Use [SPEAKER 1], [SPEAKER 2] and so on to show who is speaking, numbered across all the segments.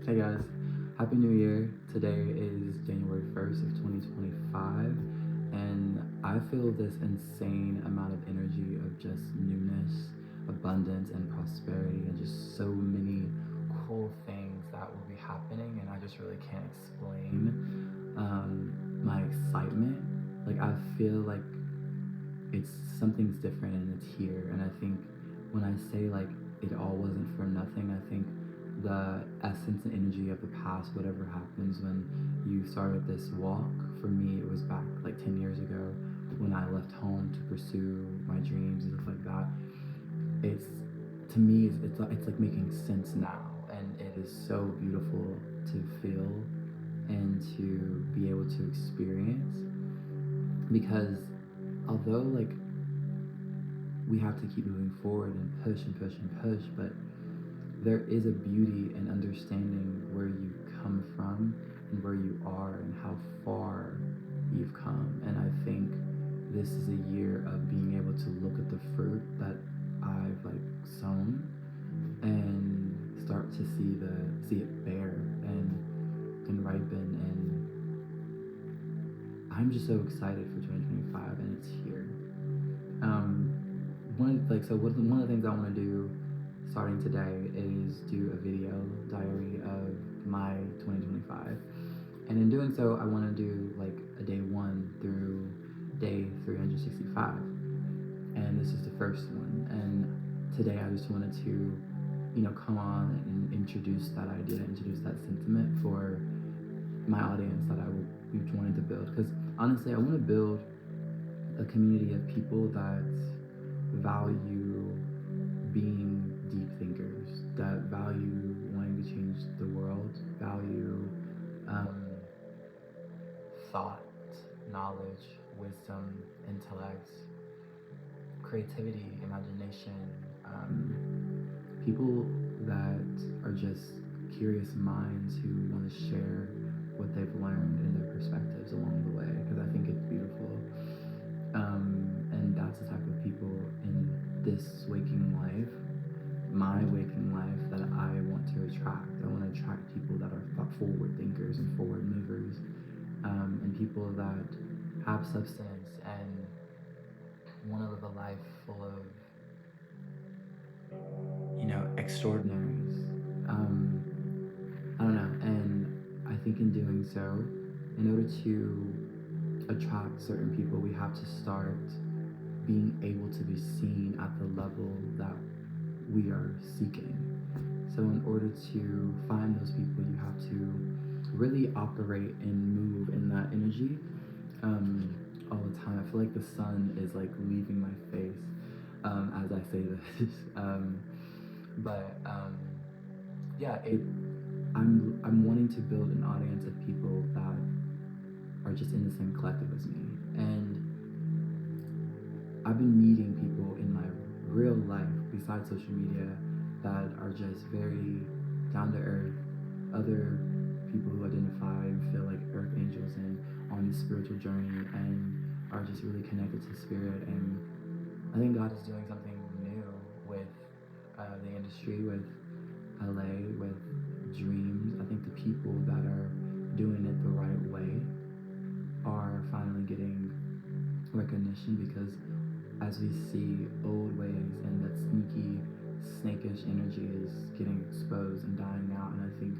[SPEAKER 1] Hey guys, Happy New Year. Today is January 1st of 2025, and I feel this insane amount of energy of just newness, abundance, and prosperity, and just so many cool things that will be happening, and I just really can't explain my excitement. Like, I feel like it's something's different and it's here, and I think when I say like it all wasn't for nothing, I think the essence and energy of the past, whatever happens when you started this walk, for me it was back like 10 years ago when I left home to pursue my dreams and stuff like that. It's to me it's like making sense now, and it is so beautiful to feel and to be able to experience, because although like we have to keep moving forward and push and push and push, but there is a beauty in understanding where you come from and where you are and how far you've come. And I think this is a year of being able to look at the fruit that I've like sown and start to see it bear and ripen, and I'm just so excited for 2025 and it's here. Um, one of the things I want to do starting today is do a video diary of my 2025, and in doing so, I want to do like a day 1 through day 365, and this is the first one. And today, I just wanted to, come on and introduce that idea, introduce that sentiment for my audience that I will be wanting to build. Because honestly, I want to build a community of people that value being deep thinkers, that value wanting to change the world, value um, thought, knowledge, wisdom, intellect, creativity, imagination, people that are just curious minds who want to share what they've learned and their perspectives along the way, because I think it's beautiful. And that's the type of people in this waking life, my waking life, that I want to attract. I want to attract people that are forward thinkers and forward movers, and people that have substance and want to live a life full of, extraordinaries. I don't know, and I think in doing so, in order to attract certain people, we have to start being able to be seen at the level that we are seeking. So in order to find those people, you have to really operate and move in that energy all the time. I feel like the sun is like leaving my face as I say this. But yeah, I'm wanting to build an audience of people that are just in the same collective as me, and I've been meeting people in my real life besides social media that are just very down to earth, other people who identify and feel like earth angels and on this spiritual journey and are just really connected to spirit. And I think God is doing something new with the industry, with LA, with dreams. I think the people that are doing it the right way are finally getting recognition, because as we see old ways and that sneaky, snakish energy is getting exposed and dying out, and I think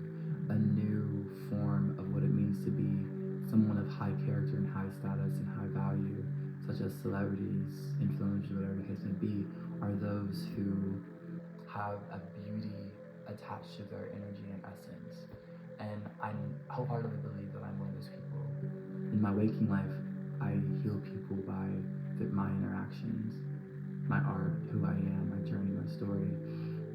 [SPEAKER 1] a new form of what it means to be someone of high character and high status and high value, such as celebrities, influencers, whatever the case may be, are those who have a beauty attached to their energy and essence. And I wholeheartedly believe that I'm one of those people. In my waking life, I heal people by my interactions, my art, who I am, my journey, my story,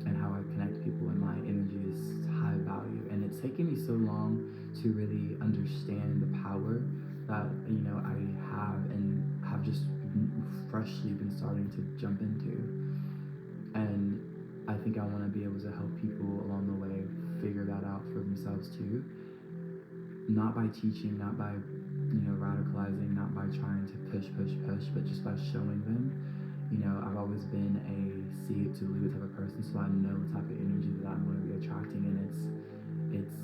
[SPEAKER 1] and how I connect people. And my energy is high value. And it's taken me so long to really understand the power that I have and have just freshly been starting to jump into. And I think I want to be able to help people along the way figure that out for themselves too. Not by teaching, not by radicalizing, not by trying to push, but just by showing them. I've always been a see it to leave type of person, so I know the type of energy that I'm going to be attracting, and it's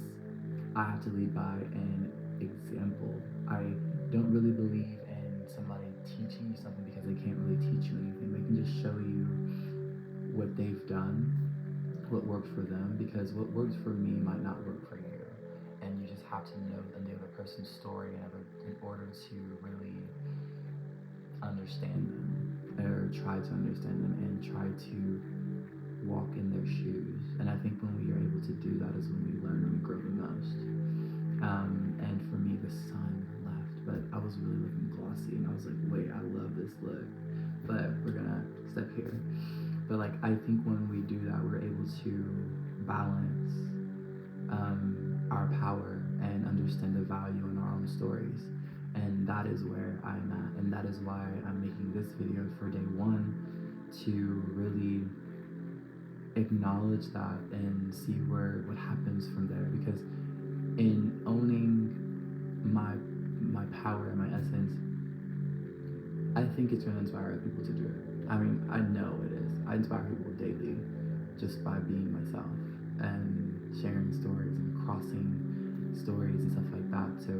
[SPEAKER 1] I have to lead by an example. I don't really believe in somebody teaching you something because they can't really teach you anything. They can just show you what they've done, what worked for them, because what works for me might not work for you. And you just have to know the other person's story in order to really understand them, or try to understand them, and try to walk in their shoes. And I think when we are able to do that is when we learn and we grow the most. And for me, the sun left, but I was really looking glossy, and I was like, wait, I love this look, but we're gonna step here. But like, I think when we do that, we're able to balance our power and understand the value in our own stories. And that is where I'm at, and that is why I'm making this video for day one, to really acknowledge that and see what happens from there. Because in owning my power and my essence, I think it's going to inspire other people to do it. I mean, I know it is. I inspire people daily just by being myself and sharing stories and crossing stories and stuff like that. So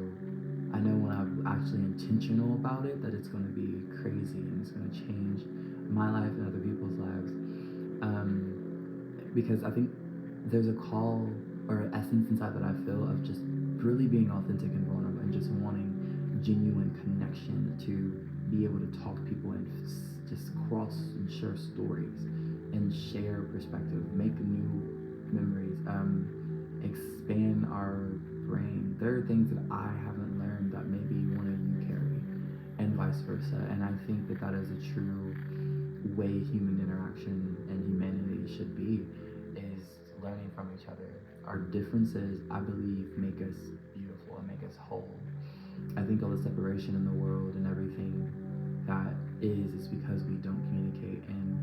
[SPEAKER 1] I know when I'm actually intentional about it, that it's going to be crazy and it's going to change my life and other people's lives. Because I think there's a call or an essence inside that I feel of just really being authentic and vulnerable and just wanting genuine connection to be able to talk to people and just cross and share stories and share perspective, make new memories, expand our brain. There are things that I haven't learned that maybe one of you carry, and vice versa. And I think that that is a true way human interaction and humanity should be, is learning from each other. Our differences, I believe, make us beautiful and make us whole. I think all the separation in the world and everything that is because we don't communicate and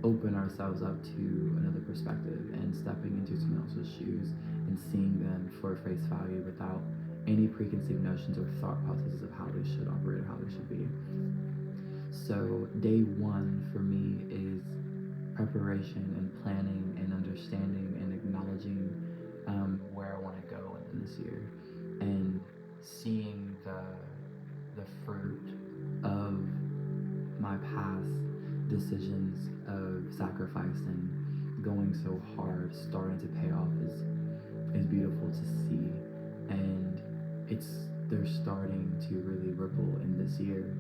[SPEAKER 1] open ourselves up to another perspective and stepping into someone else's shoes and seeing them for face value without any preconceived notions or thought processes of how they should operate or how they should be. So day one for me is preparation and planning and understanding and acknowledging where I want to go in this year, and seeing the fruit of my past decisions of sacrifice and going so hard starting to pay off is beautiful to see. And they're starting to really ripple in this year,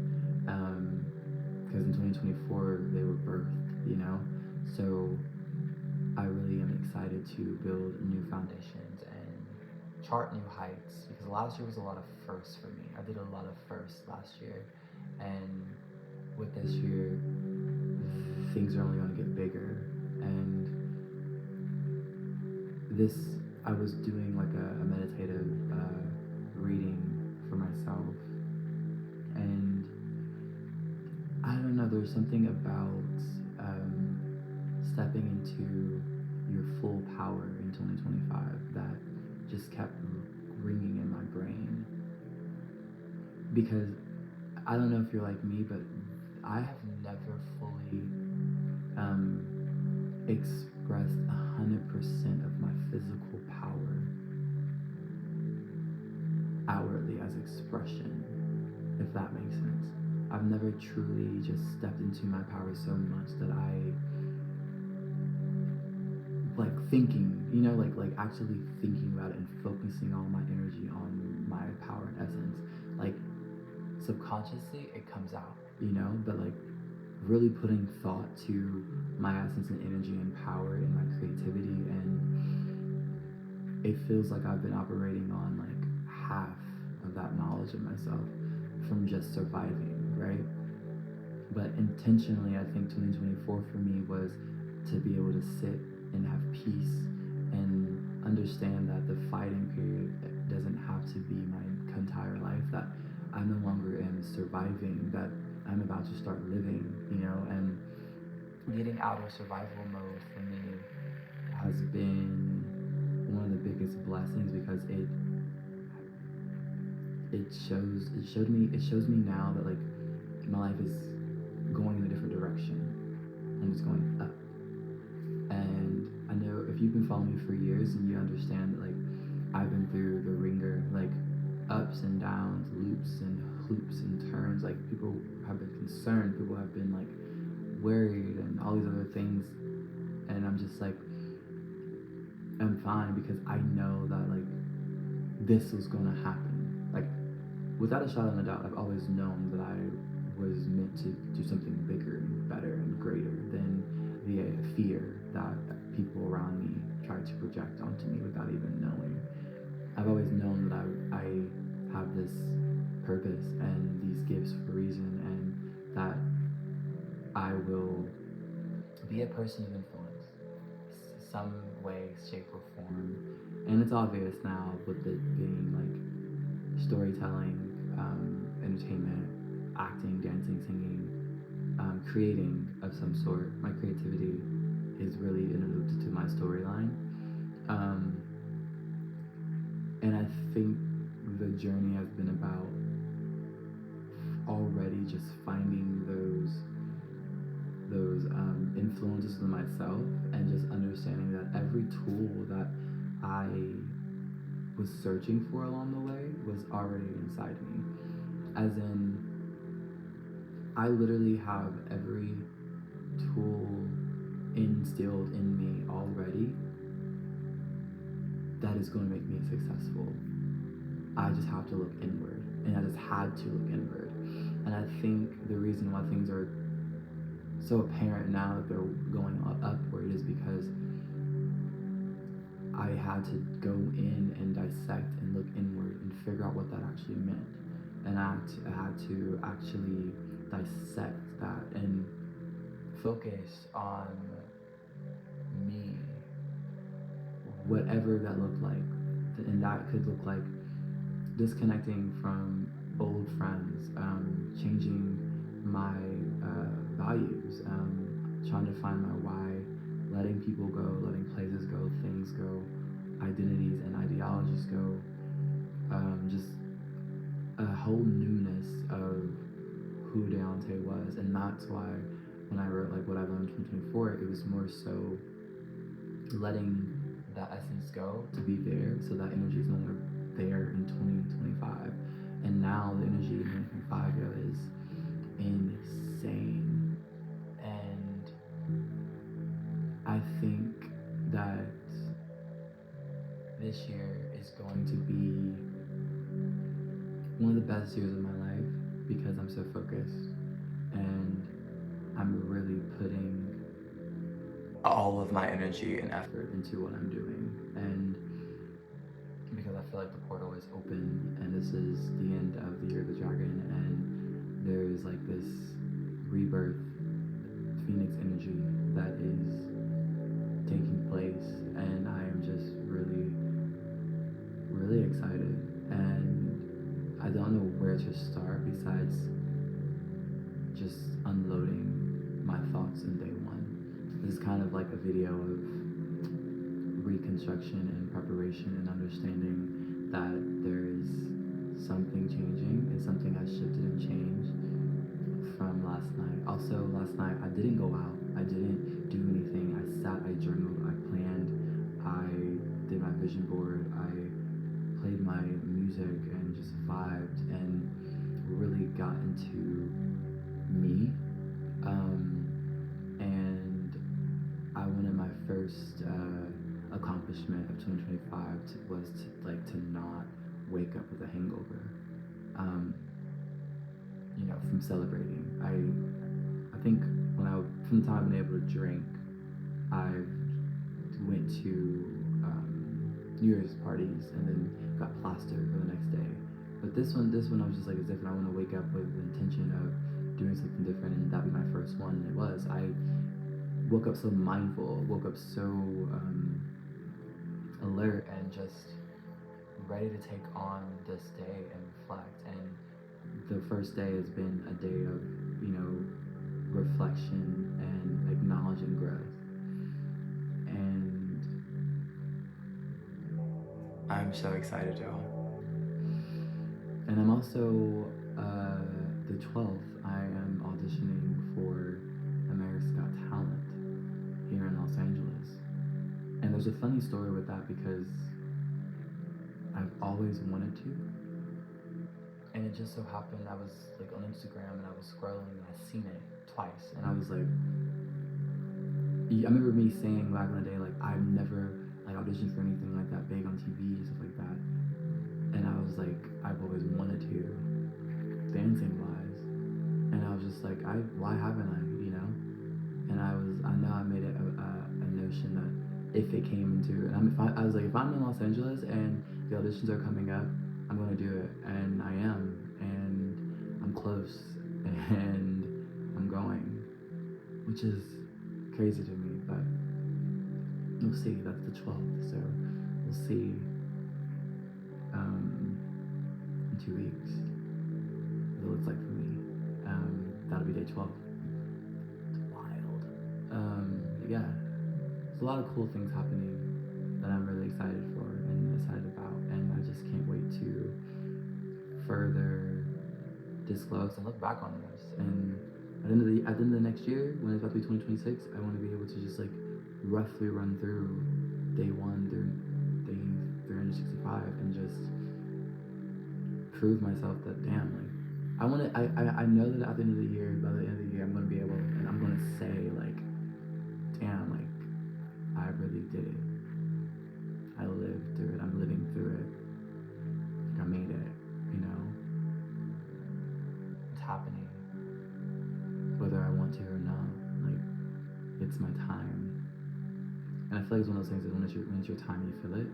[SPEAKER 1] because in 2024 they were birthed, so I really am excited to build new foundations and chart new heights, because last year was a lot of firsts for me. I did a lot of firsts last year, and with this year things are only going to get bigger. And I was doing like a meditative reading for myself, and I don't know, there's something about stepping into your full power in 2025 that just kept ringing in my brain. Because I don't know if you're like me, but I have never fully expressed 100% of my physical power outwardly as expression, if that makes sense. I've never truly just stepped into my power so much that I like thinking, like actually thinking about it and focusing all my energy on my power and essence. Like subconsciously it comes out, but like really putting thought to my essence and energy and power and my creativity, and it feels like I've been operating on like half of that knowledge of myself from just surviving, right? But intentionally, I think 2024 for me was to be able to sit and have peace and understand that the fighting period doesn't have to be my entire life, that I no longer am surviving, that I'm about to start living, and getting out of survival mode for me has been one of the biggest blessings, because it shows me now that like my life is going in a different direction and it's going up. And I know if you've been following me for years and you understand that like I've been through the ringer, like ups and downs, loops and hoops and turns. Like people have been concerned, people have been like worried, and all these other things. And I'm just like, I'm fine because I know that like this was gonna happen. Like without a shadow of a doubt, I've always known that I was meant to do something bigger and better and greater than the fear that people around me tried to project onto me without even knowing. I've always known that I have this purpose and these gifts for a reason, and that I will be a person of influence, some way, shape, or form. And it's obvious now with it being like storytelling, entertainment, acting, dancing, singing, creating of some sort. My creativity is really interlooped to my storyline. Um, and I think the journey has been about already just finding those influences in myself, and just understanding that every tool that I was searching for along the way was already inside me. As in, I literally have every tool instilled in me already that is going to make me successful. I just have to look inward, and I just had to look inward. And I think the reason why things are so apparent now that they're going upward is because I had to go in and dissect and look inward and figure out what that actually meant. And I had to actually dissect that and focus on me, whatever that looked like. And that could look like disconnecting from old friends, changing my values, trying to find my why, letting people go, letting places go, things go, identities and ideologies go, just a whole newness of who Deontay was. And that's why when I wrote like what I learned in 2024, it was more so letting that essence go to be there, so that energy is no longer there in 2025. And now the energy in 2025 is insane. And I think that this year is going to be one of the best years of my life because I'm so focused, and I'm really putting all of my energy and effort into what I'm doing. And because I feel like the portal is open, and this is the end of the Year of the Dragon, and there's like this rebirth, phoenix energy that is taking place, and I am just really, really excited. And I don't know where to start besides just unloading my thoughts in day one. This is kind of like a video of reconstruction and preparation and understanding that there is something changing and something has shifted and changed from last night. Also, last night I didn't go out, I didn't do anything. I sat, I journaled, I planned, I did my vision board, I played my music and just vibed and really got into me. And I wanted my first accomplishment of 2025 was to not wake up with a hangover. From celebrating. I think from the time I've been able to drink, I went to New Year's parties and then got plastered for the next day. But this one I was just like, it's different. I want to wake up with the intention of doing something different, and that'd be my first one. And it was. I woke up so mindful, woke up so alert, and just ready to take on this day and reflect. And the first day has been a day of, reflection and acknowledging growth. And I'm so excited, y'all. And I'm also, the 12th, I am auditioning for America's Got Talent here in Los Angeles. And there's a funny story with that because I've always wanted to. And it just so happened I was like on Instagram and I was scrolling and I seen it twice and I was like, I remember me saying back in the day like I've never like auditioned for anything like that big on TV and stuff like that. And I was like, I've always wanted to, dancing wise. And I was just like, why haven't I, you know? And I know I made it a notion that if it came into, and I was like, if I'm in Los Angeles and the auditions are coming up, I'm gonna do it, and I am, and I'm close, and I'm going, which is crazy to me, but we'll see. That's the 12th, so we'll see. In 2 weeks, what it looks like for me. That'll be day 12. It's wild. Yeah, there's a lot of cool things happening that I'm really excited for and excited about, and I just can't wait to further disclose and look back on this. And at the end of the next year, when it's about to be 2026, I want to be able to just like roughly run through day 1 through day 365 and just prove myself that damn, like I know that at the end of the year, by the end of the year, I'm gonna be able and I'm gonna say like, damn, like I really did it. I lived through it. I'm living through it. Like I made it. You know, it's happening, whether I want to or not. Like it's my time, and I feel like it's one of those things that when it's your time, you feel it,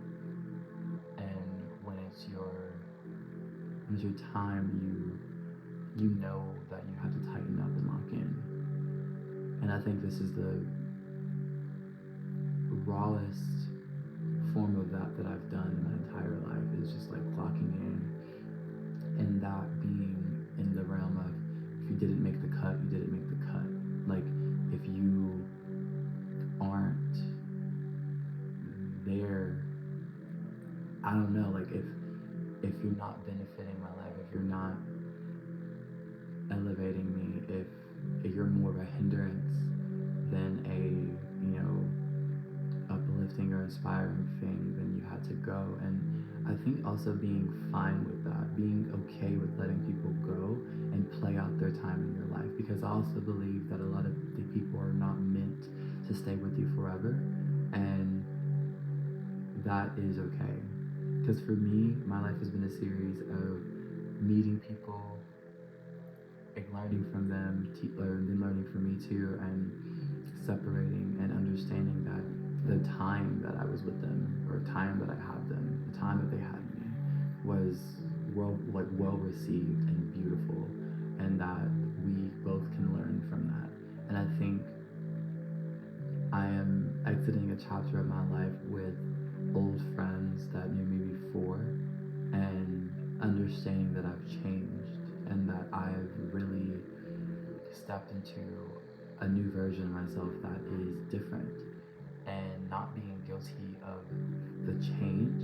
[SPEAKER 1] and when it's your time, you know that you have to tighten up and lock in. And I think this is the rawest form of that I've done in my entire life, is just like clocking in, and that being in the realm of if you didn't make the cut, you didn't make the cut. Like if you aren't there, I don't know, like if you're not benefiting my life, if you're not elevating me, if you're more of a hindrance than a, you know, uplifting or inspiring thing, then you had to go. And I think also being fine with that, being okay with letting people go and play out their time in your life, because I also believe that a lot of the people are not meant to stay with you forever, and that is okay. Because for me, my life has been a series of meeting people, like learning from them, them learning from me too, and separating and understanding that the time that I was with them, or time that I had them, the time that they had me, was well received and beautiful, and that we both can learn from that. And I think I am exiting a chapter of my life with old friends that knew me before, and understanding that I've changed and that I've really stepped into a new version of myself that is different, and not being guilty of the change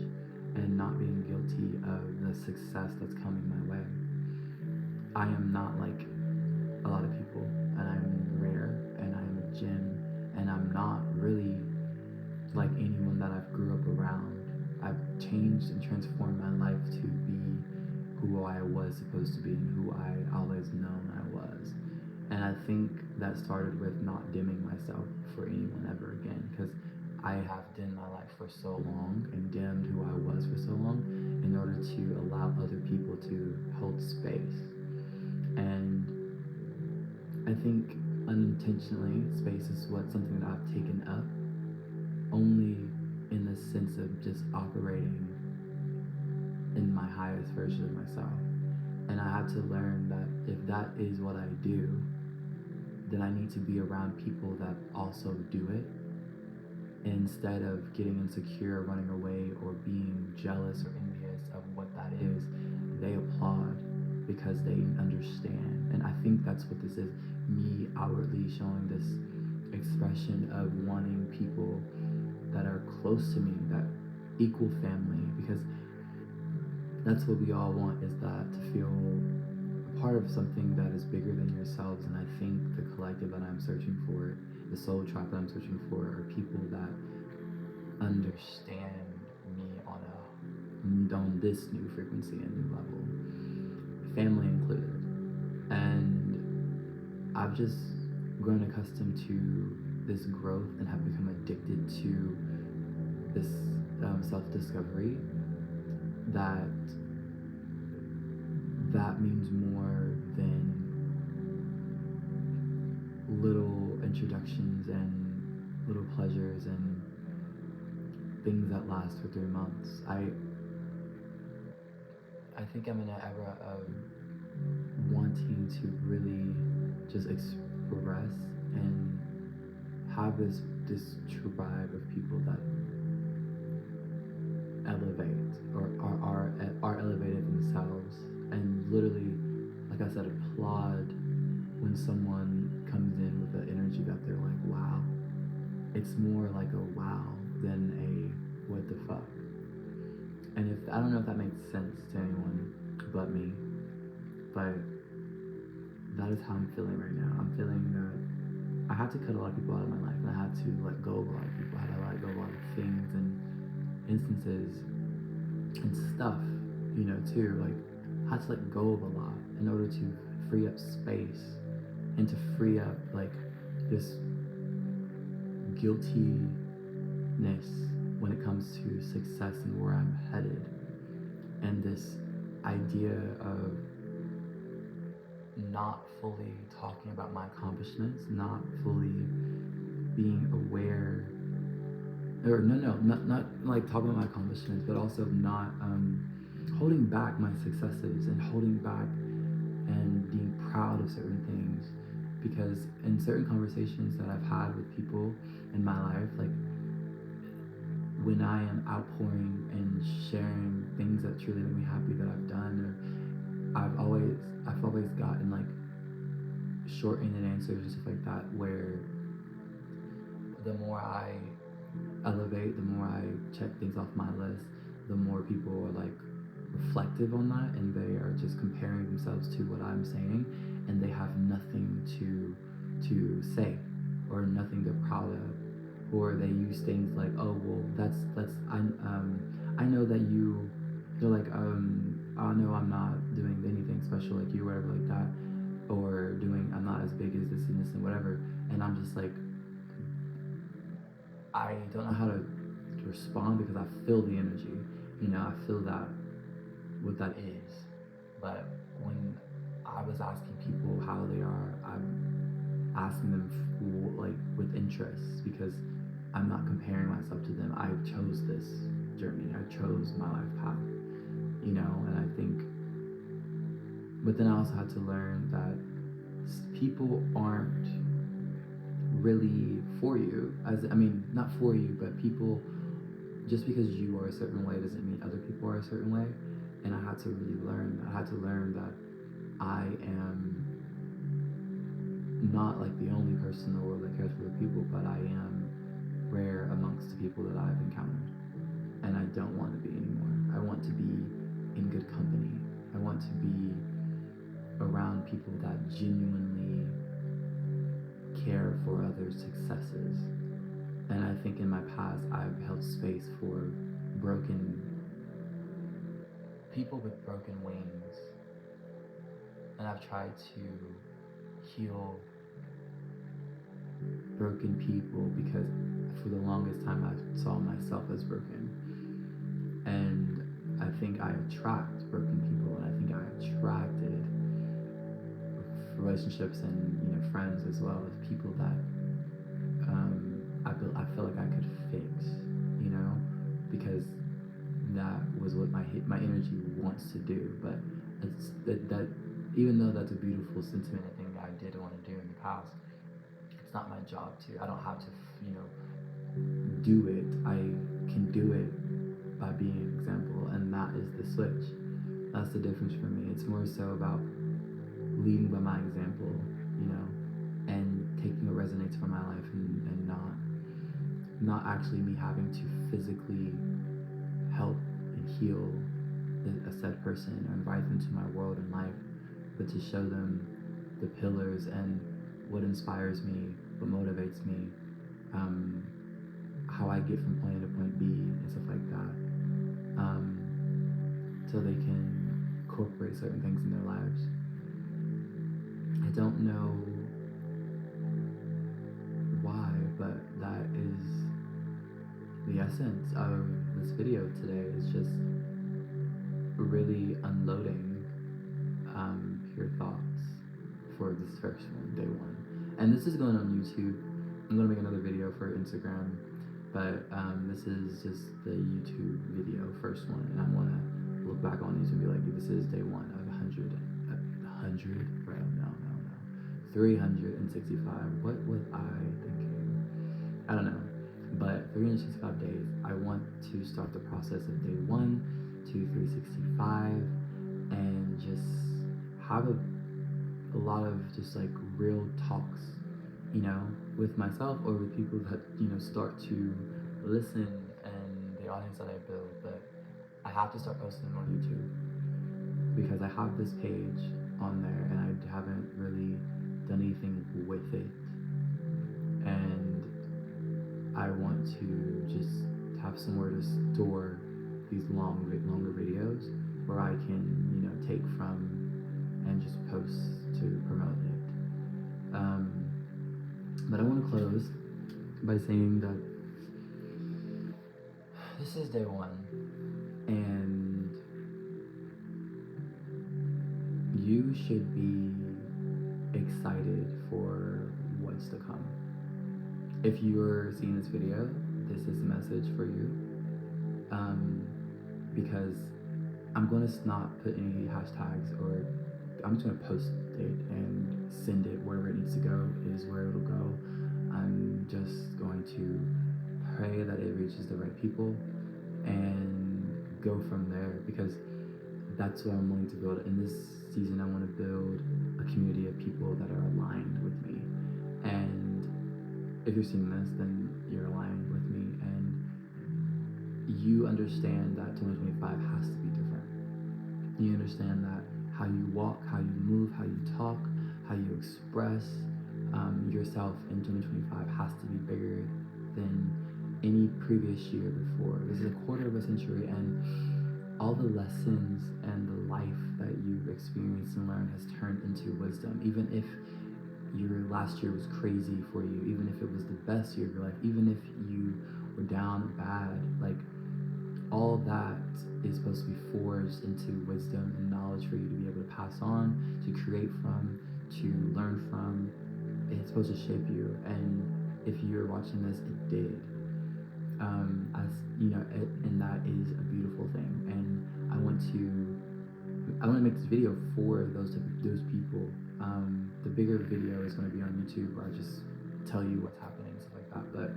[SPEAKER 1] and not being guilty of the success that's coming my way. I am not like a lot of people, and I'm rare, and I'm a gem, and I'm not really like anyone that I've grew up around. I've changed and transformed my life to be who I was supposed to be and who I always known I was. And I think that started with not dimming myself for anyone ever again, because I have dimmed my life for so long and dimmed who I was for so long in order to allow other people to hold space. And I think unintentionally, space is something that I've taken up, only in the sense of just operating in my highest version of myself. And I had to learn that if that is what I do, then I need to be around people that also do it. And instead of getting insecure, running away, or being jealous or envious of what that is, they applaud because they understand. And I think that's what this is, me outwardly showing this expression of wanting people that are close to me, that equal family, because that's what we all want, is that to feel a part of something that is bigger than yourselves. And I think the collective that I'm searching for, the soul tribe that I'm searching for, are people that understand me on a condone this new frequency and new level, family included. And I've just grown accustomed to this growth and have become addicted to this self-discovery that means more than little introductions and little pleasures and things that last for 3 months. I think I'm in an era of wanting to really just express and have this tribe of people that elevate or are elevated themselves, and literally, like I said, applaud when someone comes in with an energy that they're like, wow. It's more like a wow than a what the fuck. And if I don't know if that makes sense to anyone but me, but that is how I'm feeling right now. I'm feeling that I had to cut a lot of people out of my life, and I had to let go of a lot of people. I had to let go of a lot of things and instances and stuff, too. Like, I had to let go of a lot in order to free up space and to free up, like, this guiltiness when it comes to success and where I'm headed, and this idea of not fully talking about my accomplishments, not fully being aware, or not like talking about my accomplishments, but also not holding back my successes and holding back and being proud of certain things. Because in certain conversations that I've had with people in my life, like when I am outpouring and sharing things that truly make me happy that I've done, or I've always gotten like short-ended answers and stuff like that, where the more I elevate, the more I check things off my list, the more people are like reflective on that, and they are just comparing themselves to what I'm saying, and they have nothing to say or nothing they're proud of, or they use things like, oh well, I know that they're like, I know I'm not doing anything special like you, whatever like that, or I'm not as big as this and this and whatever, and I'm just like, I don't know how to respond because I feel the energy, I feel that what that is. But when I was asking people how they are, I'm asking them like with interest, because I'm not comparing myself to them. I chose this journey. I chose my life path, and I think, but then I also had to learn that people aren't really for you. Not for you, but people, just because you are a certain way doesn't mean other people are a certain way. And I had to really learn that. I had to learn that I am not like the only person in the world that cares for the people, but I am rare amongst the people that I've encountered. And I don't want to be anymore. I want to be in good company. I want to be around people that genuinely care for others' successes. And I think in my past, I've held space for people with broken wings, and I've tried to heal broken people because for the longest time I saw myself as broken, and I think I attract broken people, and I think I attracted relationships and friends as well as people that I feel like I could fix, because that was what my energy wants to do. But it's that even though that's a beautiful sentiment, a thing that I did want to do in the past, it's not my job to. I don't have to do it. I can do it by being an example, and that is the switch. That's the difference for me. It's more so about leading by my example, and taking what resonates from my life, and not actually me having to physically help and heal a said person or invite them to my world and life, but to show them the pillars and what inspires me, what motivates me, how I get from point A to point B and stuff like that. so they can incorporate certain things in their lives. I don't know why, but that is the essence of this video today. It's just really unloading your thoughts for this first one, day one. And this is going on YouTube. I'm gonna make another video for Instagram, but this is just the YouTube video, first one, and I wanna look back on these and be like, this is day one of 100, bro, no, 365. What was I thinking? I don't know, but 365 days. I want to start the process of day 1 to 365 and just have a lot of just like real talks, you know, with myself or with people that, you know, start to listen and the audience that I build. But I have to start posting them on YouTube because I have this page on there and I haven't really done anything with it. And I want to just have somewhere to store these longer videos where I can, you know, take from and just post to promote it. But I want to close by saying that this is day one, and you should be excited for what's to come. If you're seeing this video, this is a message for you, because I'm going to not put any hashtags, or I'm just going to post it and send it wherever it needs to go is where it'll go. I'm just going to pray that it reaches the right people and go from there, because that's what I'm wanting to build. In this season, I want to build a community of people that are aligned with me. And if you're seeing this, then you're aligned with me, and you understand that 2025 has to be different. You understand that how you walk, how you move, how you talk, how you express yourself in 2025 has to be bigger than any previous year before. This is a quarter of a century, and all the lessons and the life that you've experienced and learned has turned into wisdom. Even if your last year was crazy for you, even if it was the best year of your life, even if you were down bad, like, all that is supposed to be forged into wisdom and knowledge for you to be able to pass on, to create from, to learn from. It's supposed to shape you, and if you're watching this, it did. As you know, and that is a beautiful thing. And I want to make this video for those people. The bigger video is going to be on YouTube, where I just tell you what's happening and stuff like that. But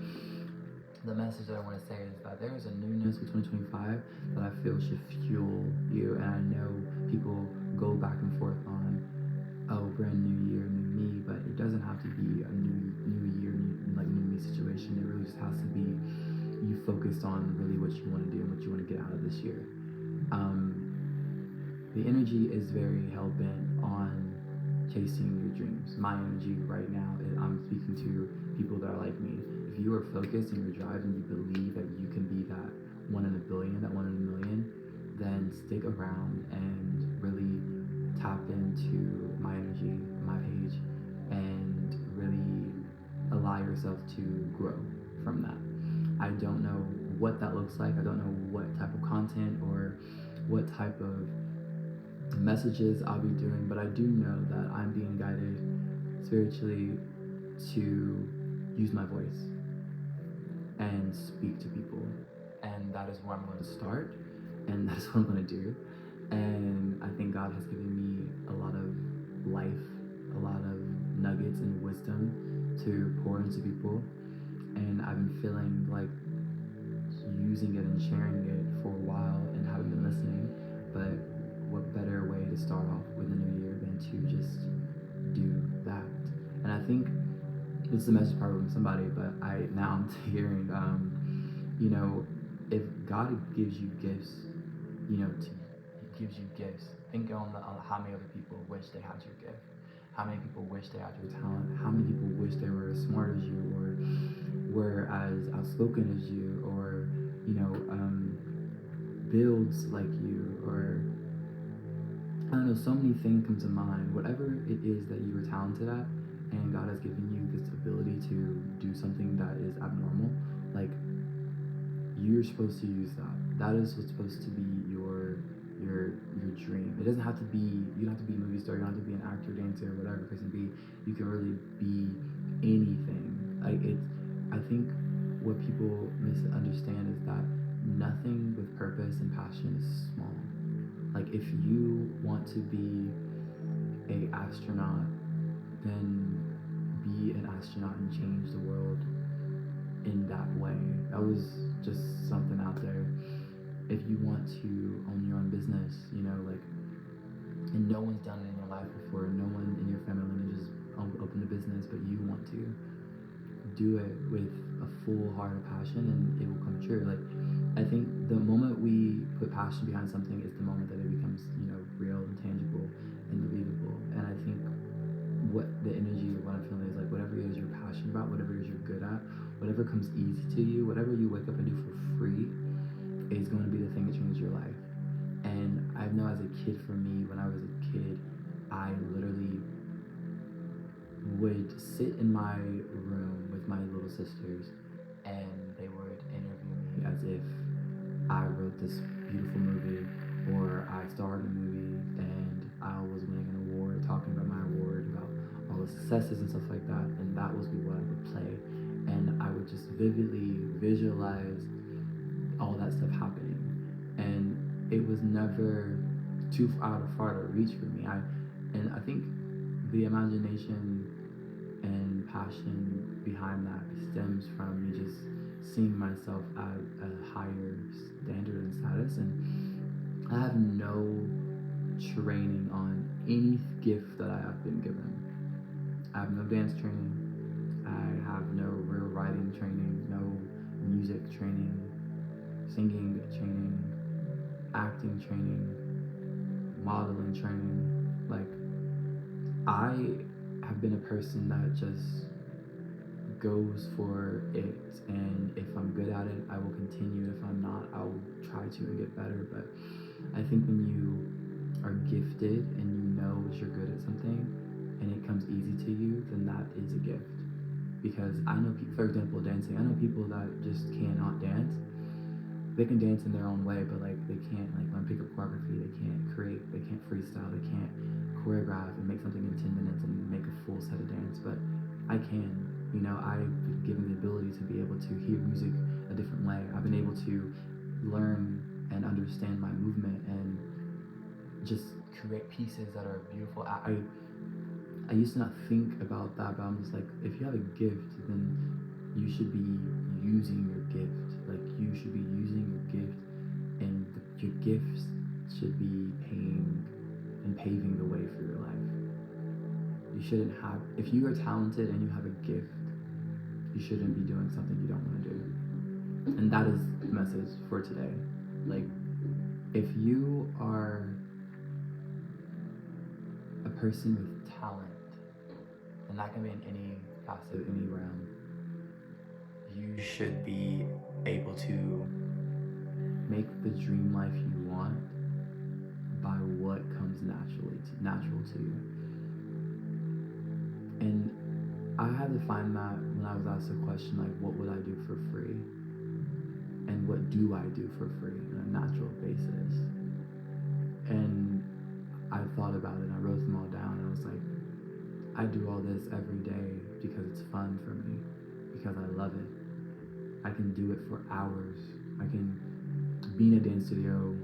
[SPEAKER 1] the message that I want to say is that there is a newness with 2025 that I feel should fuel you. And I know people go back and forth on, oh, brand new year, new me, but it doesn't have to be a new year, new me situation. It really just has to be you focused on really what you want to do and what you want to get out of this year. The energy is very hell-bent on chasing your dreams. My energy right now is, I'm speaking to people that are like me. If you are focused and you're driving, you believe that you can be that 1 in a billion, that 1 in a million, then stick around and really tap into my energy, my page, and really allow yourself to grow from that. I don't know what that looks like. I don't know what type of content or what type of messages I'll be doing, but I do know that I'm being guided spiritually to use my voice and speak to people, and that is where I'm going to start, and that's what I'm going to do. And I think God has given me a lot of life, a lot of nuggets and wisdom to pour into people, and I've been feeling like using it and sharing it for a while and haven't been listening. But what better way to start off with the new year than to just do that? And I think this is a message probably from somebody, but I'm hearing, you know, if God gives you gifts, you know, He gives you gifts. Think on how many other people wish they had your gift. How many people wish they had your talent? How many people wish they were as smart as you, or were as outspoken as you, or, you know, builds like you, or or I don't know, so many things come to mind. Whatever it is that you are talented at, and God has given you this ability to do something that is abnormal, like you're supposed to use that. That is what's supposed to be your dream. It doesn't have to be, you don't have to be a movie star, you don't have to be an actor, dancer, whatever the case may be. You can really be anything. Like it's, I think what people misunderstand is that nothing with purpose and passion is small. Like if you want to be a astronaut, then be an astronaut and change the world in that way. That was just something out there. If you want to own your own business, you know, like, and no one's done it in your life before, no one in your family lineage just opened a business, but you want to do it with a full heart of passion, and it will come true. Like, I think the moment we put passion behind something is the moment that it becomes, you know, real and tangible and believable. And I think what the energy of what I'm feeling is like whatever it is you're passionate about, whatever it is you're good at, whatever comes easy to you, whatever you wake up and do for free is going to be the thing that changes your life. And I know as a kid, for me, when I was a kid, I literally would sit in my room with my little sisters and they would interview me as if I wrote this beautiful movie or I starred in a movie and I was winning an award, talking about my award, about all the successes and stuff like that. And that was what I would play. And I would just vividly visualize all that stuff happening. And it was never too far to reach for me. I think the imagination and passion behind that stems from me just seeing myself at a higher standard and status. And I have no training on any gift that I have been given. I have no dance training. I have no real writing training, no music training, singing training, acting training, modeling training. Like, I have been a person that just goes for it, and if I'm good at it, I will continue. If I'm not, I'll try to and get better. But I think when you are gifted and you know that you're good at something and it comes easy to you, then that is a gift. Because I know people, for example, dancing, I know people that just cannot dance. They can dance in their own way, but like they can't like learn pick up choreography, they can't create, they can't freestyle, they can't choreograph and make something in 10 minutes and make a full set of dance. But I can, you know, I've been given the ability to be able to hear music a different way. I've been able to learn and understand my movement and just create pieces that are beautiful. I used to not think about that, but I'm just like, if you have a gift, then you should be using your gift. Like, you should be using your gift, and your gifts should be paving the way for your life. You shouldn't have, if you are talented and you have a gift, you shouldn't be doing something you don't want to do. And that is the message for today. Like, if you are a person with talent, and that can be in any facet, any realm, you should be able to make the dream life you want by what comes natural to you. And I had to find that when I was asked the question, like, what would I do for free? And what do I do for free on a natural basis? And I thought about it and I wrote them all down, and I was like, I do all this every day because it's fun for me, because I love it. I can do it for hours. I can be in a dance studio,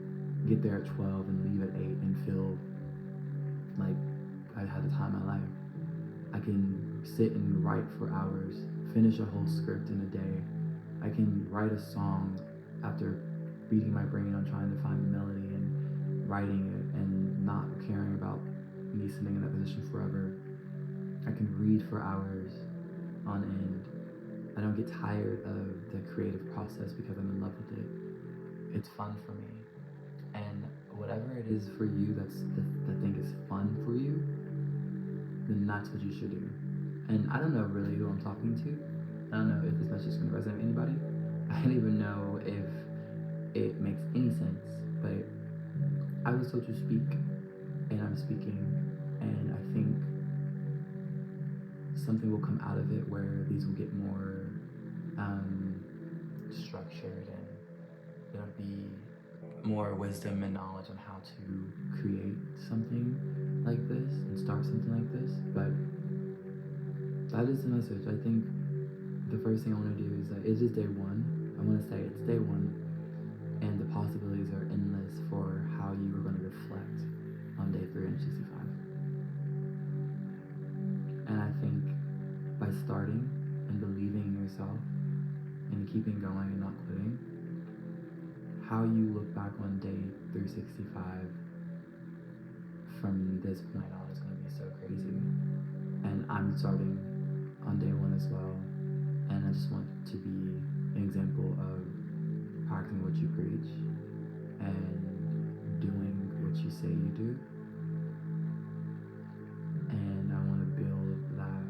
[SPEAKER 1] get there at 12 and leave at 8 and feel like I had the time of my life. I can sit and write for hours, finish a whole script in a day. I can write a song after beating my brain on trying to find the melody and writing it and not caring about me sitting in that position forever. I can read for hours on end. I don't get tired of the creative process because I'm in love with it. It's fun for me. And whatever it is for you that's the thing is fun for you, then that's what you should do. And I don't know really who I'm talking to. I don't know if this message is going to resonate with anybody. I don't even know if it makes any sense, but I was told to speak, and I'm speaking, and I think something will come out of it where these will get more um, structured, and there'll be more wisdom and knowledge on how to create something like this and start something like this. But that is the message. I think the first thing I want to do is that it is day one. I want to say it's day one, and the possibilities are endless for how you are going to reflect on day 365. And I think by starting and believing in yourself and keeping going and not quitting, how you look back on day 365 from this point on is going to be so crazy. And I'm starting on day one as well, and I just want to be an example of practicing what you preach and doing what you say you do. And I want to build that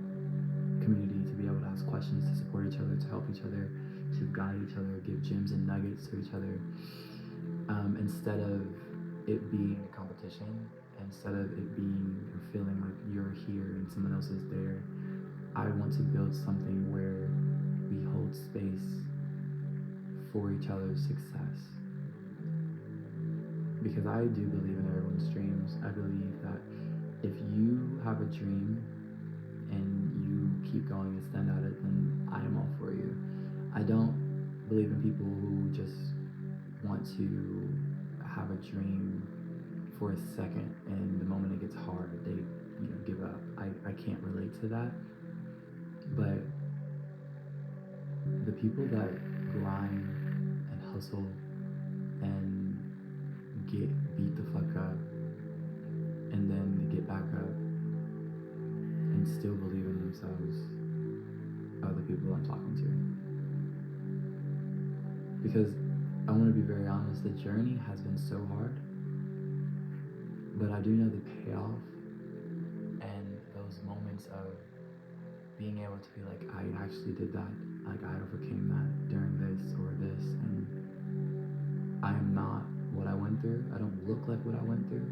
[SPEAKER 1] community to be able to ask questions, to support each other, to help each other, to guide each other, give gems and nuggets to each other, instead of it being a competition, instead of it being or feeling like you're here and someone else is there. I want to build something where we hold space for each other's success, because I do believe in everyone's dreams. I believe that if you have a dream and you keep going and stand at it, then I am all for you. I don't believe in people who just want to have a dream for a second and the moment it gets hard, they give up. I can't relate to that. But the people that grind and hustle and get beat the fuck up and then they get back up and still believe in themselves are the people I'm talking to. Because I want to be very honest, the journey has been so hard, but I do know the payoff and those moments of being able to be like, I actually did that, like I overcame that during this or this, and I am not what I went through, I don't look like what I went through,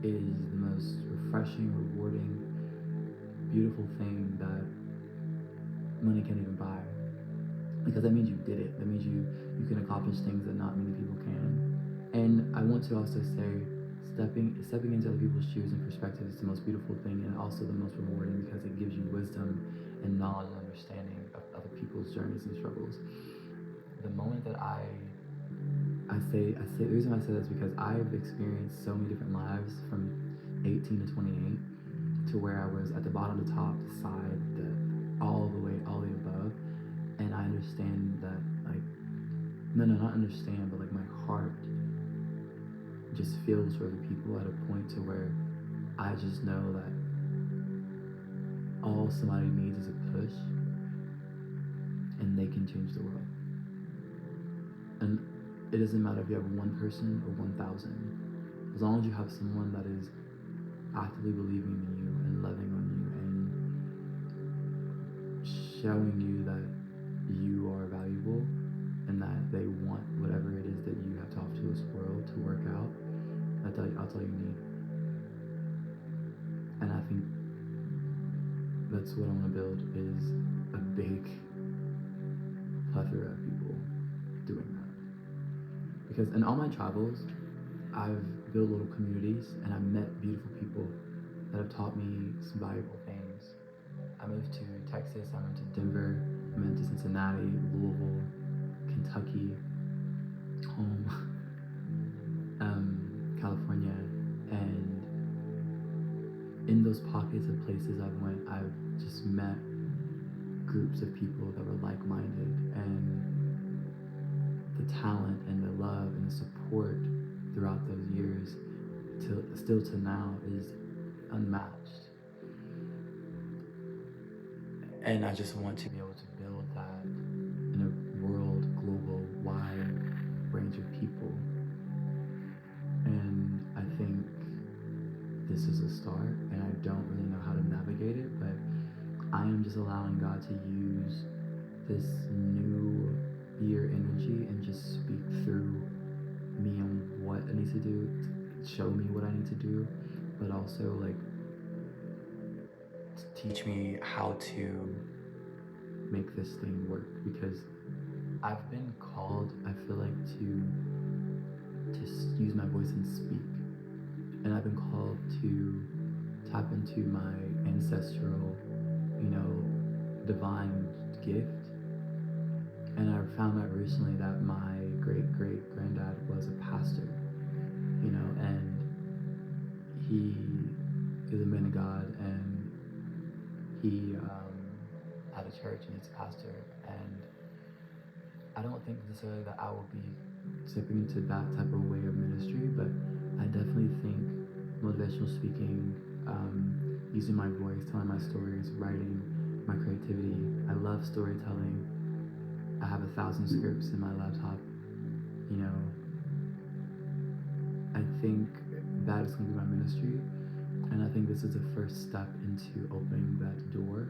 [SPEAKER 1] is the most refreshing, rewarding, beautiful thing that money can't even buy. Because that means you did it. That means you can accomplish things that not many people can. And I want to also say, stepping into other people's shoes and perspective is the most beautiful thing, and also the most rewarding, because it gives you wisdom and knowledge and understanding of other people's journeys and struggles. The moment that the reason I say that is because I've experienced so many different lives from 18 to 28, to where I was at the bottom, the top, the side, all the way above. And I understand that, like, not understand, but like my heart just feels for the people at a point to where I just know that all somebody needs is a push, and they can change the world. And it doesn't matter if you have one person or 1,000. As long as you have someone that is actively believing in you and loving on you and showing you that you are valuable and that they want whatever it is that you have to offer to this world to work out, I'll tell you need. And I think that's what I want to build, is a big plethora of people doing that. Because in all my travels, I've built little communities and I've met beautiful people that have taught me some valuable things. I moved to Texas, I moved to Denver, I moved to Cincinnati, Louisville, Kentucky, home, California, and in those pockets of places I've just met groups of people that were like-minded, and the talent and the love and the support throughout those years still to now is unmatched. And I just want to be able to build that in a world, global, wide range of people. And I think this is a start, and I don't really know how to navigate it, but I am just allowing God to use this new year energy and just speak through me on what needs need to do, show me what I need to do, but also like teach me how to make this thing work, because I've been called, I feel like, to use my voice and speak, and I've been called to tap into my ancestral, you know, divine gift. And I found out recently that my great great granddad was a pastor, you know, and he is a man of God, and he had a church, and he's a pastor. And I don't think necessarily that I will be stepping into that type of way of ministry, but I definitely think motivational speaking, using my voice, telling my stories, writing, my creativity. I love storytelling. I have 1,000 scripts in my laptop. You know, I think that is going to be my ministry, and I think this is the first step into opening that door.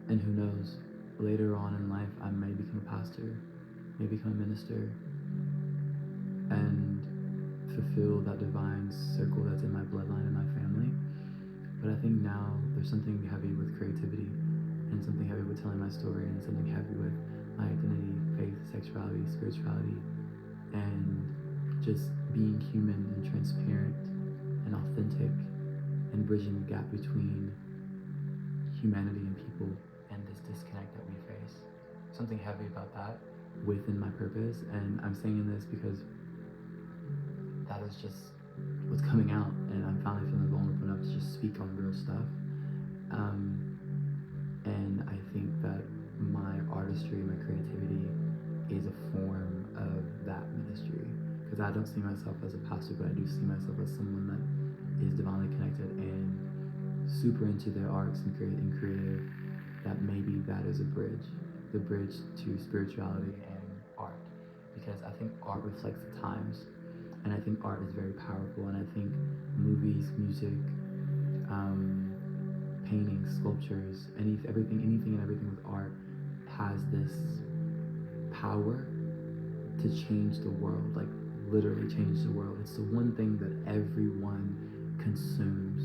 [SPEAKER 1] And who knows, later on in life, I may become a pastor, may become a minister, and fulfill that divine circle that's in my bloodline and my family. But I think now there's something heavy with creativity, and something heavy with telling my story, and something heavy with my identity, faith, sexuality, spirituality, and just being human and transparent and authentic, and bridging the gap between humanity and people, and this disconnect that we face. Something heavy about that within my purpose. And I'm saying this because that is just what's coming out, and I'm finally feeling vulnerable enough to just speak on real stuff. And I think that my artistry, my creativity is a form of that ministry, because I don't see myself as a pastor, but I do see myself as someone that is divinely connected and super into their arts and creative, that maybe that is the bridge to spirituality and art, because I think art reflects the times, and I think art is very powerful, and I think movies, music, paintings, sculptures, anything and everything with art has this power to change the world, like literally change the world. It's the one thing that everyone consumes.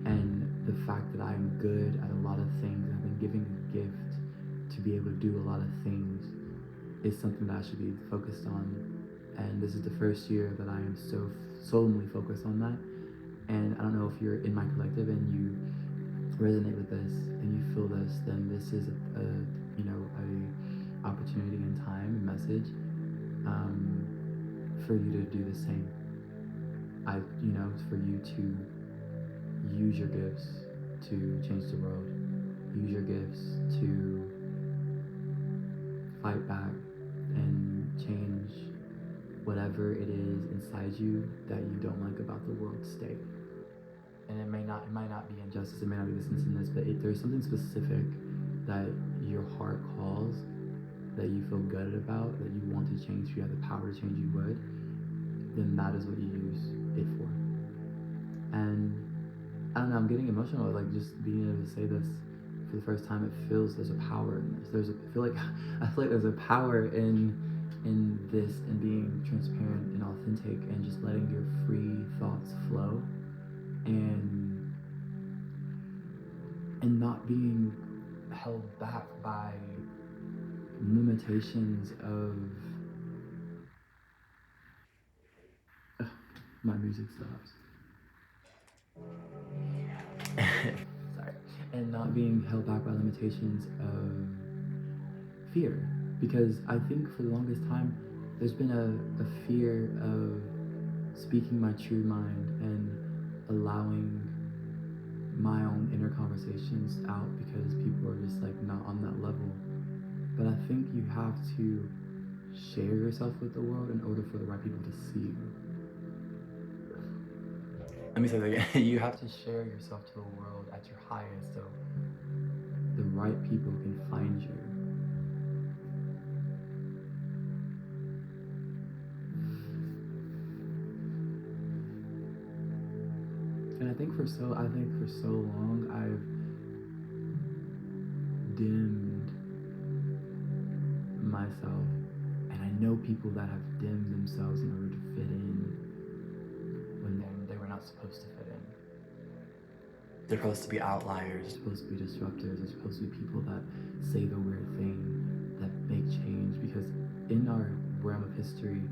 [SPEAKER 1] And the fact that I am good at a lot of things, I've been given a gift to be able to do a lot of things, is something that I should be focused on. And this is the first year that I am so solemnly focused on that. And I don't know if you're in my collective and you resonate with this and you feel this, then this is a opportunity and time and message for you to do the same. For you to use your gifts to change the world. Use your gifts to fight back and change whatever it is inside you that you don't like about the world state. And it might not be injustice, it may not be this and this, but there's something specific that your heart calls, that you feel good about, that you want to change, if you have the power to change, you would, then that is what you use it for. And I don't know, I'm getting emotional, like just being able to say this for the first time. It feels there's a power in this. I feel like there's a power in this, and being transparent and authentic, and just letting your free thoughts flow, and not being held back by limitations of my music stops. Sorry. And not being held back by limitations of fear, because I think for the longest time there's been a fear of speaking my true mind and allowing my own inner conversations out, because people are just like not on that level. But I think you have to share yourself with the world in order for the right people to see you. Let me say that again. You have to share yourself to the world at your highest, so the right people can find you. And I think for so long I've dimmed myself, and I know people that have dimmed themselves in order to fit in when they were not supposed to fit in. They're supposed to be outliers, they're supposed to be disruptors, they're supposed to be people that say the weird thing, that make change. Because in our realm of history,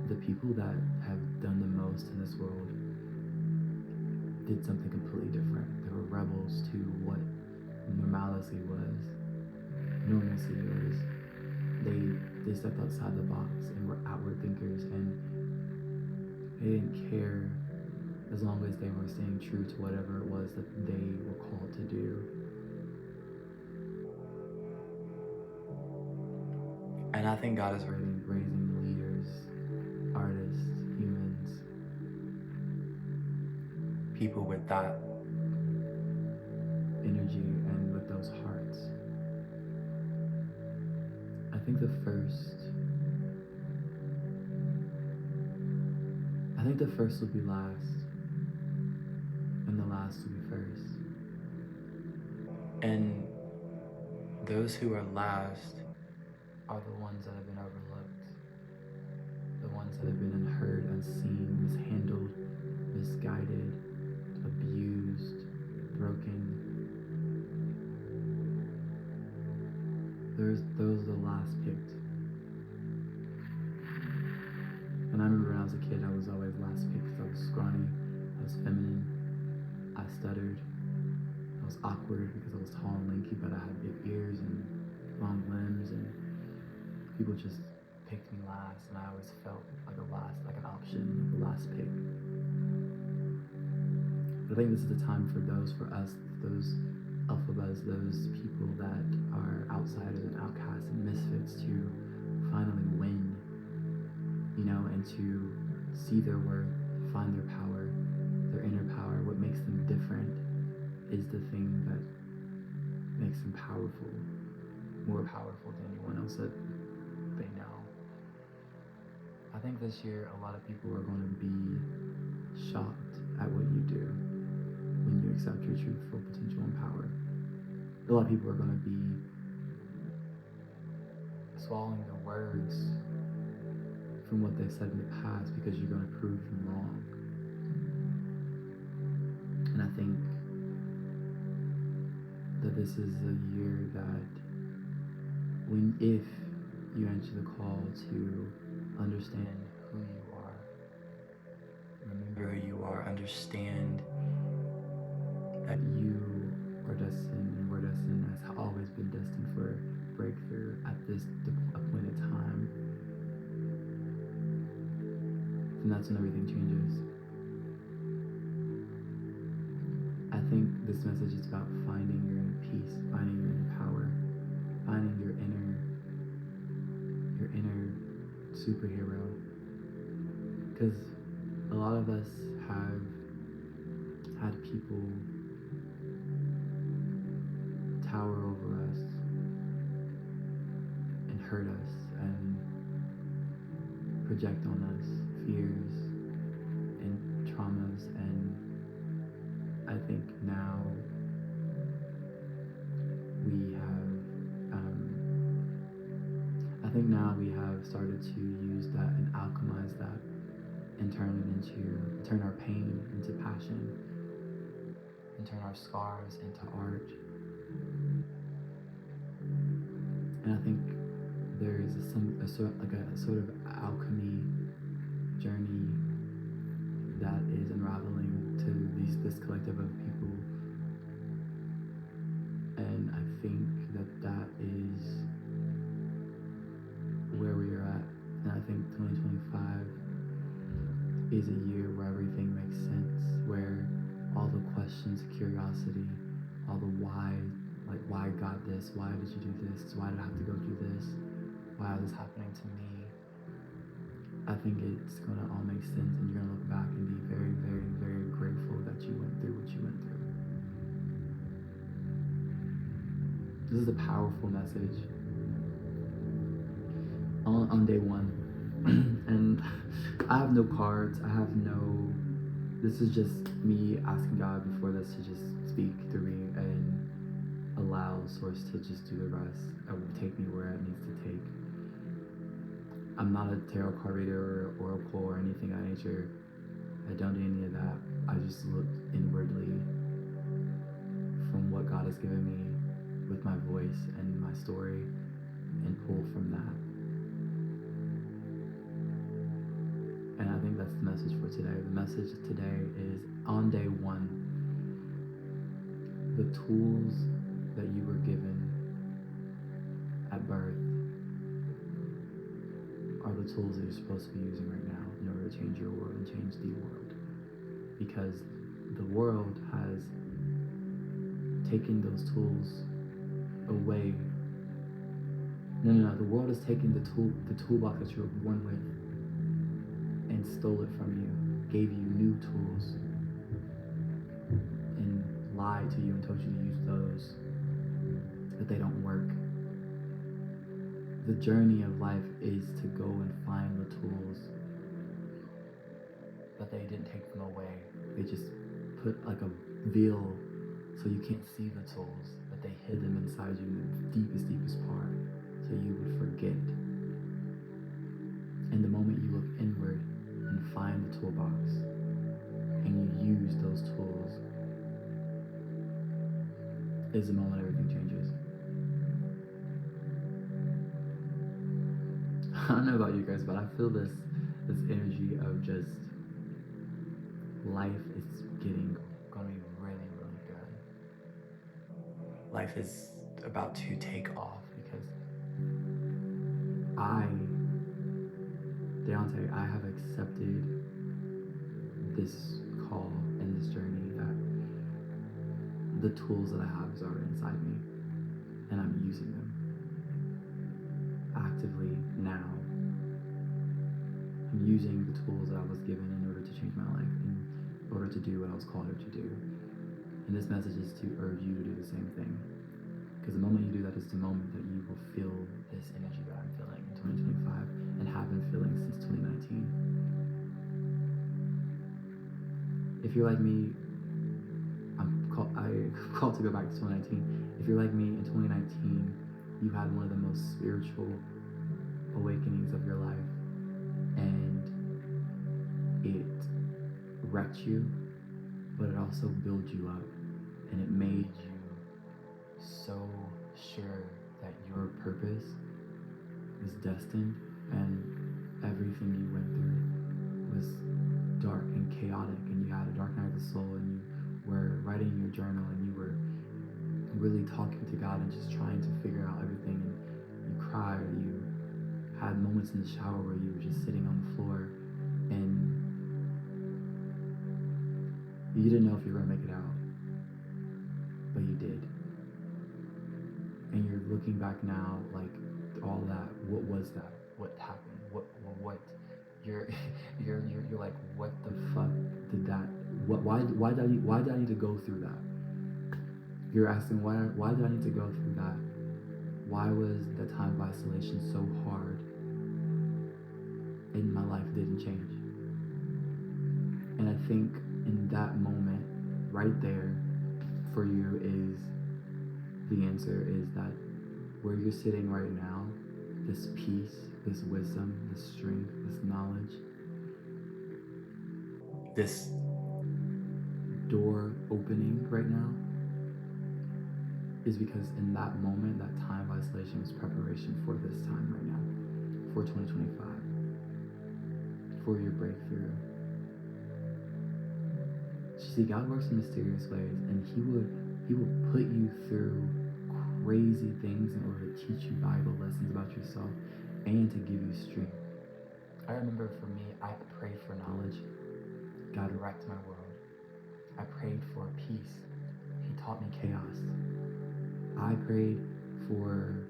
[SPEAKER 1] the people that have done the most in this world did something completely different. They were rebels to what normalcy was, normalcy was. They stepped outside the box and were outward thinkers, and they didn't care as long as they were staying true to whatever it was that they were called to do. And I think God is raising leaders, artists, humans, people with that energy and with those hearts. I think the first will be last, and the last will be first. And those who are last are the ones that have been overlooked, the ones that have been unheard, unseen, mishandled, misguided, abused, broken. Those are the last picked. And I remember when I was a kid, I was always last picked because I was scrawny, I was feminine, I stuttered, I was awkward because I was tall and lanky, but I had big ears and long limbs, and people just picked me last, and I always felt like an option, the last pick. But I think this is the time for us, those alphabets, those people that are outsiders and outcasts and misfits to finally win, and to see their worth, find their power, their inner power. What makes them different is the thing that makes them powerful, more powerful than anyone else that they know. I think this year a lot of people are going to be shocked at what you do when you accept your true full potential and power. A lot of people are going to be swallowing the words from what they said in the past because you're going to prove them wrong. And I think that this is a year that if you answer the call to understand who you are, remember who you are, understand that you are destined, and we're destined, has always been destined for breakthrough at this appointed time, and that's when everything changes. I think this message is about finding your inner peace, finding your inner power, finding your inner superhero. Because a lot of us have had people tower over us and hurt us and project on us fears and traumas, and I think now we have started to use that and alchemize that and turn our pain into passion and turn our scars into art. And I think there is a sort of alchemy journey that is unraveling to this collective of people, and I think that is where we are at. And I think 2025 is a year where everything makes sense, where all the questions, curiosity, all the why, like why God this, why did you do this, why did I have to go through this, why is this happening to me, I think it's gonna all make sense, and you're gonna look back and be very, very, very grateful that you went through what you went through. This is a powerful message on day one. And I have no cards, this is just me asking God before this to just speak through me and allow Source to just do the rest. It will take me where it needs to take. I'm not a tarot card reader or oracle or anything of that nature. I don't do any of that. I just look inwardly from what God has given me with my voice and my story and pull from that. And I think that's the message for today. The message today is on day one, the tools that you were given at birth are the tools that you're supposed to be using right now in order to change your world and change the world. Because the world has taken those tools away. No. The world has taken the toolbox that you were born with and stole it from you, gave you new tools, and lied to you and told you to use those, but they don't work. The journey of life is to go and find the tools, but they didn't take them away. They just put like a veil so you can't see the tools, but they hid them inside you in the deepest part, so you would forget. And the moment you look inward and find the toolbox, and you use those tools, is the moment everything changes. I don't know about you guys, but I feel this energy of just life is gonna be really good. Life is about to take off because Deontay, I have accepted this call and this journey that the tools that I have is already inside me, and I'm using them actively now. I'm using the tools that I was given in order to change my life, in order to do what I was called here to do. And this message is to urge you to do the same thing. Because the moment you do that is the moment that you will feel this energy that I'm feeling in 2025 and have been feeling since 2019. If you're like me, I called to go back to 2019. If you're like me, in 2019, you had one of the most spiritual awakenings of your life, and it wrecked you, but it also built you up, and it made you so sure that your purpose was destined, and everything you went through was dark and chaotic, and you had a dark night of the soul, and you were writing your journal, and you were really talking to God and just trying to figure out everything, and you cried, you had moments in the shower where you were just sitting on the floor, and you didn't know if you were gonna make it out, but you did. And you're looking back now, like all that. What was that? What happened? What? You're like, what the fuck did that? What? Why did I need to go through that? You're asking why did I need to go through that? Why was the time of isolation so hard? And my life didn't change. And I think in that moment, right there, for you is the answer is that where you're sitting right now, this peace, this wisdom, this strength, this knowledge, this door opening right now is because in that moment, that time of isolation was preparation for this time right now, for 2025, for your breakthrough. See, God works in mysterious ways, and He will put you through crazy things in order to teach you valuable lessons about yourself and to give you strength. I remember for me, I prayed for knowledge. God wrecked my world. I prayed for peace. He taught me chaos. I prayed for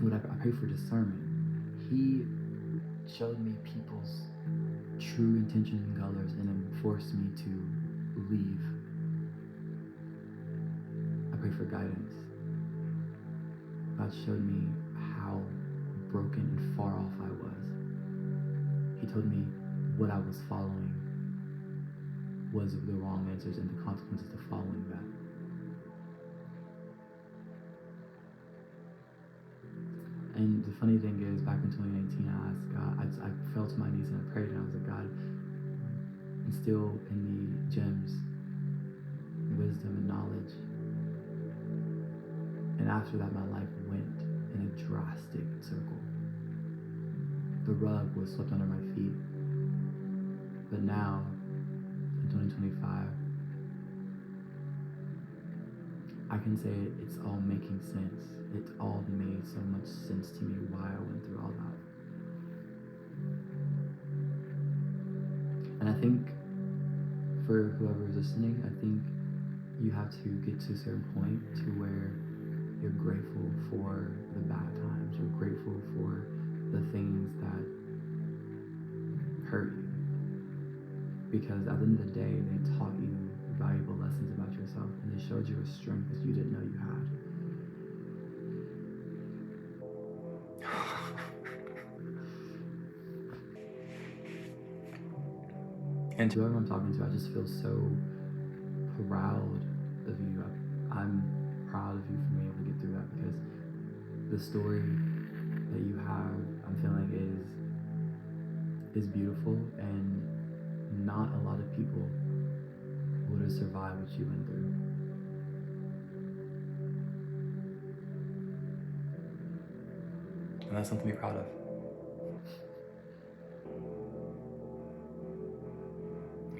[SPEAKER 1] I prayed for discernment. He showed me people's true intentions and colors and then forced me to leave. I prayed for guidance. God showed me how broken and far off I was. He told me what I was following was the wrong answers and the consequences of following that. And the funny thing is, back in 2018, I asked instill in me gems, wisdom, and knowledge. And after that, my life went in a drastic circle. The rug was swept under my feet. But now, in 2025, I can say it's all making sense. It all made so much sense to me why I went through all that. And I think for whoever is listening, I think you have to get to a certain point to where you're grateful for the bad times. You're grateful for the things that hurt you. Because at the end of the day, they taught you valuable lessons about yourself, and they showed you a strength that you didn't know you had. And to whoever I'm talking to, I just feel so proud of you. I'm proud of you for being able to get through that, because the story that you have, I'm feeling is beautiful, and not a lot of people would have survived what you went through. And that's something to be proud of.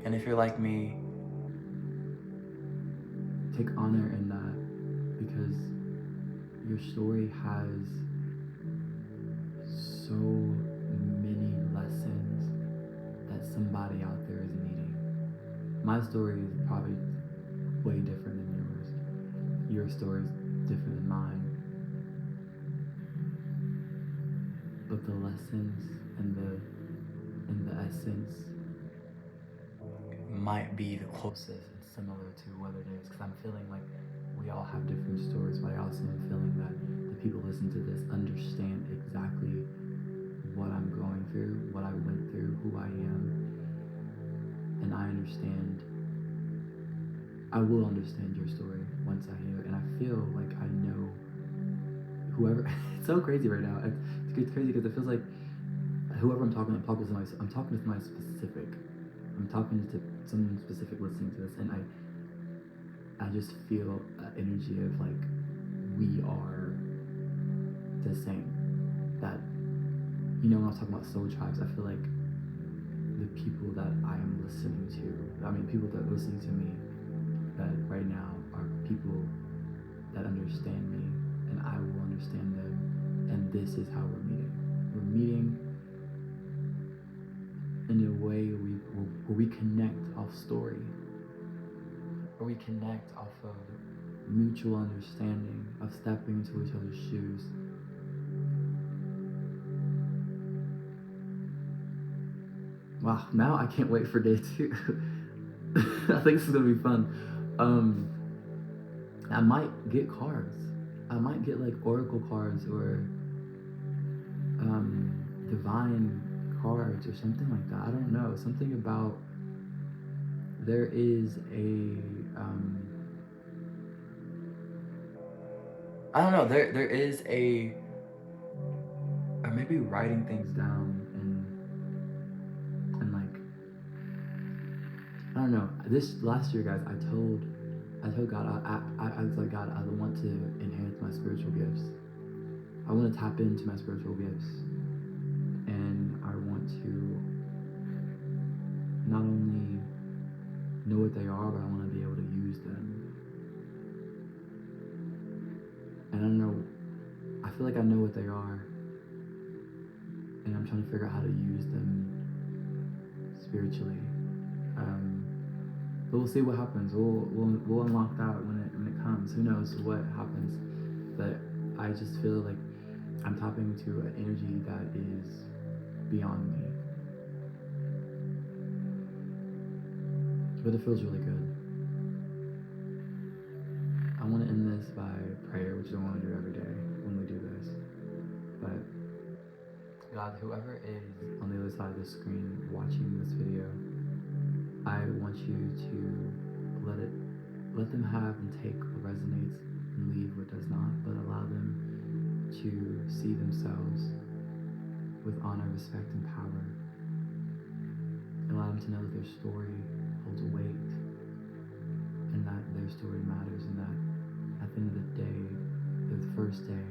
[SPEAKER 1] And if you're like me, take honor in that, because your story has so many lessons that somebody out there is needing. My story is probably way different than yours. Your story is different than mine. But the lessons and the essence might be the closest and similar to what it is, because I'm feeling like we all have different stories, but I also am feeling that the people listening to this understand exactly what I'm going through, what I went through, who I am, and I will understand your story once I hear it, and I feel like I know whoever. It's so crazy right now. It's crazy because it feels like whoever I'm talking to somebody specific. I'm talking to someone specific listening to this, and I just feel an energy of like we are the same. That, when I was talking about soul tribes, I feel like the people that I am listening to, people that are listening to me that right now are people that understand me, and I will understand them, and this is how we're meeting. We're meeting in a way where we connect off story, where we connect off of mutual understanding, of stepping into each other's shoes. Wow, now I can't wait for day 2. I think this is gonna be fun. I might get cards. I might get like oracle cards or divine cards or something like that. I don't know. Something about there is a I don't know. There is a, or maybe writing things down and like, I don't know. This last year, guys, I told God, I was like, God, I want to enhance my spiritual gifts. I want to tap into my spiritual gifts, and I want to not only know what they are, but I want to be able to use them. And I don't know, I feel like I know what they are, and I'm trying to figure out how to use them spiritually. But we'll see what happens. We'll unlock that when it comes. Who knows what happens? But I just feel like I'm tapping into an energy that is beyond me. But it feels really good. I want to end this by prayer, which I want to do every day when we do this. But God, whoever is on the other side of the screen watching this video, I want you to let them have and take what resonates and leave what does not, but allow them to see themselves with honor, respect, and power. allow them to know that their story holds weight and that their story matters, and that at the end of the day, the first day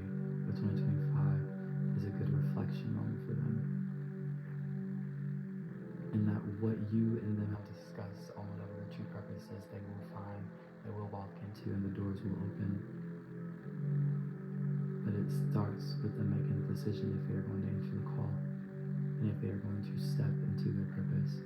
[SPEAKER 1] of 2025 is a good reflection moment for them. And that what you and them have discussed on whatever their true purpose is, they will find, they will walk into, and the doors will open. But it starts with them making a decision if they are going to answer the call and if they are going to step into their purpose.